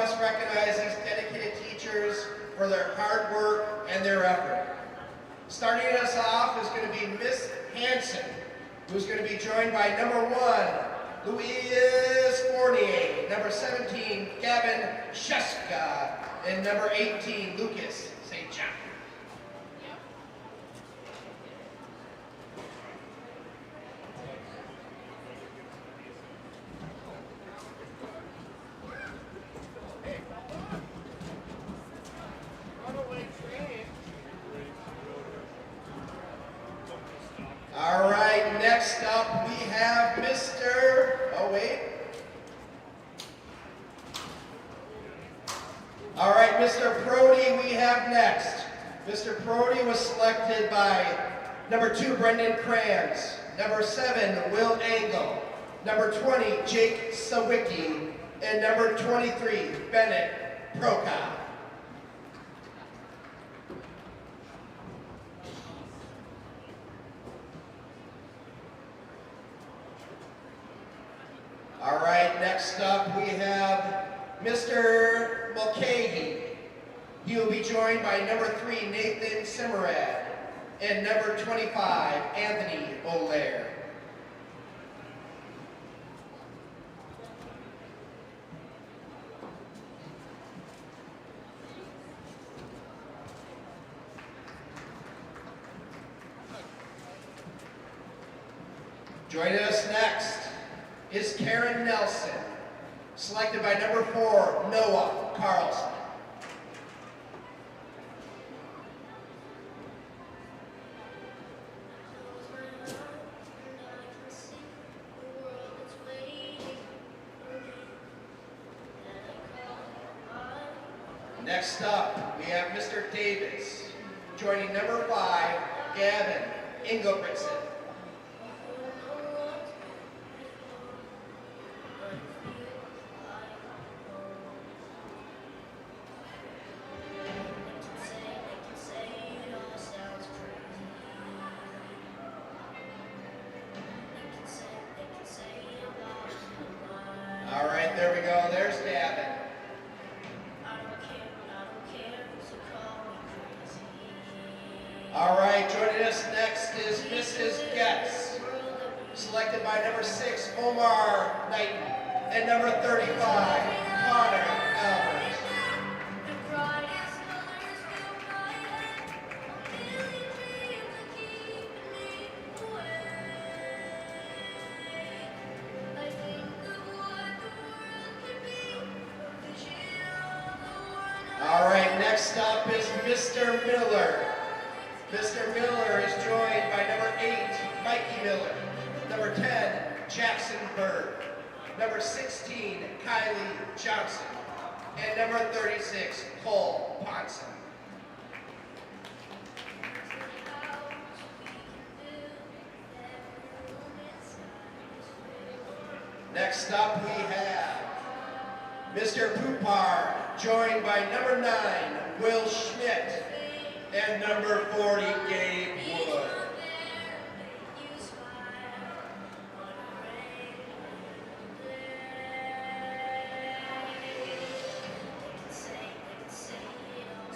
must recognize these dedicated teachers for their hard work and their effort. Starting us off is going to be Miss Hanson, who's going to be joined by number 1, Louise Fournier, number 17, Gavin Sheska, and number 18, Lucas St. John. All right, next up we have Mr. All right, Mr. Brody we have next. Mr. Brody was selected by number 2, Brendan Kranz, number 7, Will Engel, number 20, Jake Sawicki, and number 23, Bennett Prokop. All right, next up we have Mr. Mulcahy. He will be joined by number 3, Nathan Simmerad, and number 25, Anthony Olaire. Joining us next is Karen Nelson, selected by number 4, Noah Carlson. Next up, we have Mr. Davis, joining number 5, Gavin Ingebrigtsen. All right, there we go. There's Gavin. All right, joining us next is Mrs. Getz, selected by number 6, Omar Knighton, and number 35, Connor Albers. All right, next up is Mr. Miller. Mr. Miller is joined by number 8, Mikey Miller, number 10, Jackson Bird, number 16, Kylie Johnson, and number 36, Cole Ponson. Next up we have Mr. Poupar, joined by number 9, Will Schmidt, and number 40, Gabe Wood.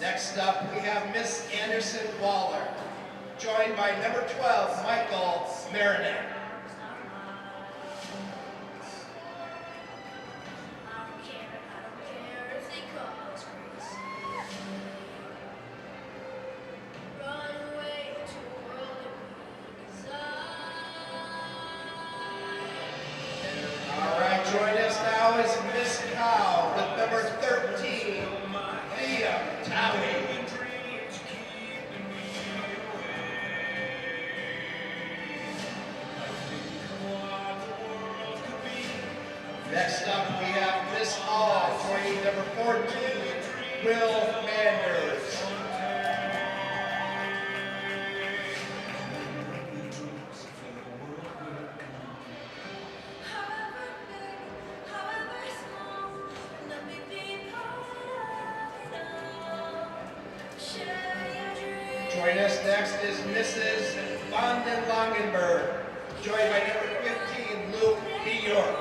Next up, we have Miss Anderson Waller, joined by number 12, Michael Marinette. Join us now is Miss Cow with number 13, Leah Towie. Next up we have Miss Hall joining number 14, Will Manders. Join us next is Mrs. Vanden Langenberg, joined by number 15, Luke B. York.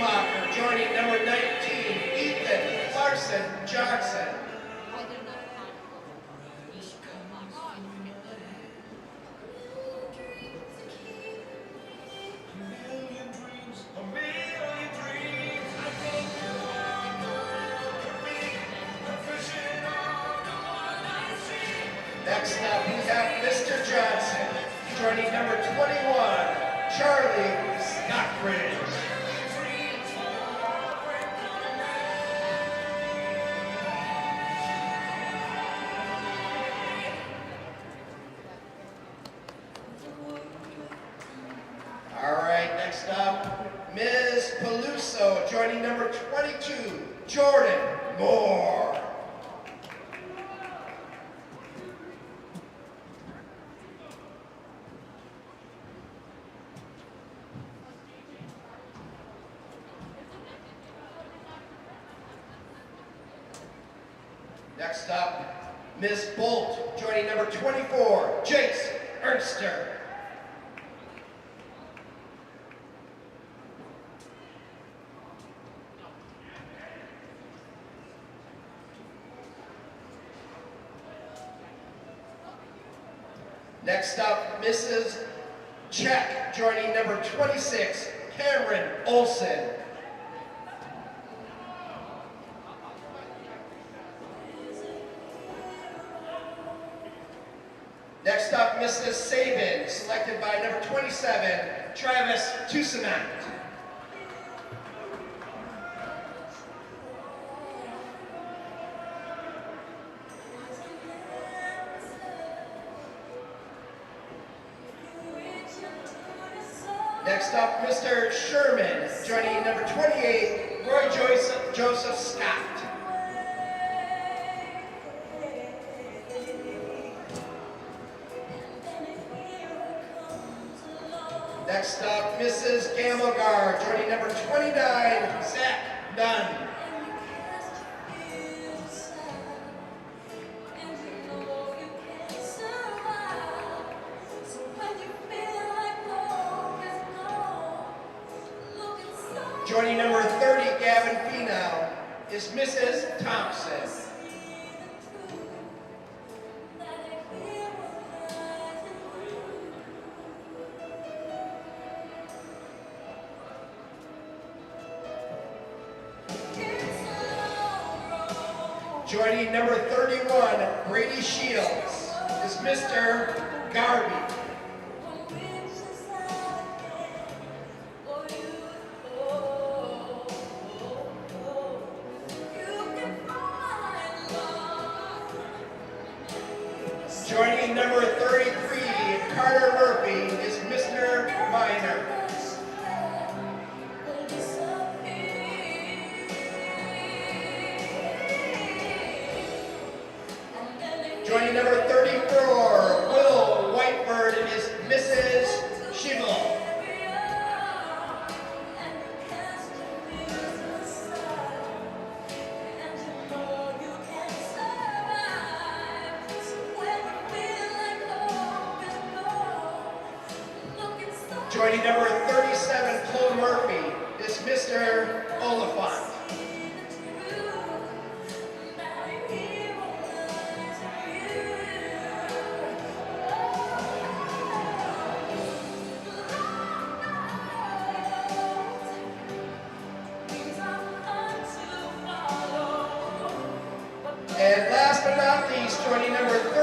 Schumacher, joining number 19, Ethan Larson Johnson. Next up, we have Mr. Johnson, joining number 21, Charlie Stockbridge. All right, next up, Ms. Peluso, joining number 22, Jordan Moore. Next up, Ms. Bolt, joining number 24, Jace Ernster. Next up, Mrs. Check, joining number 26, Cameron Olson. Next up, Mrs. Sabin, selected by number 27, Travis Tusanant. Next up, Mr. Sherman, joining number 28, Roy Joseph Scott. Next up, Mrs. Gamelgar, joining number 29, Zach Nunn. Joining number 30, Gavin Finau, is Mrs. Thompson. Joining number 31, Brady Shields, is Mr. Garvey. Joining number 33, Carter Murphy, is Mr. Minor. Joining number 34, Will Whiteford, is Mrs. Schiebel. Joining number 37, Cole Murphy, is Mr. Oliphant. And last but not least, joining number 30,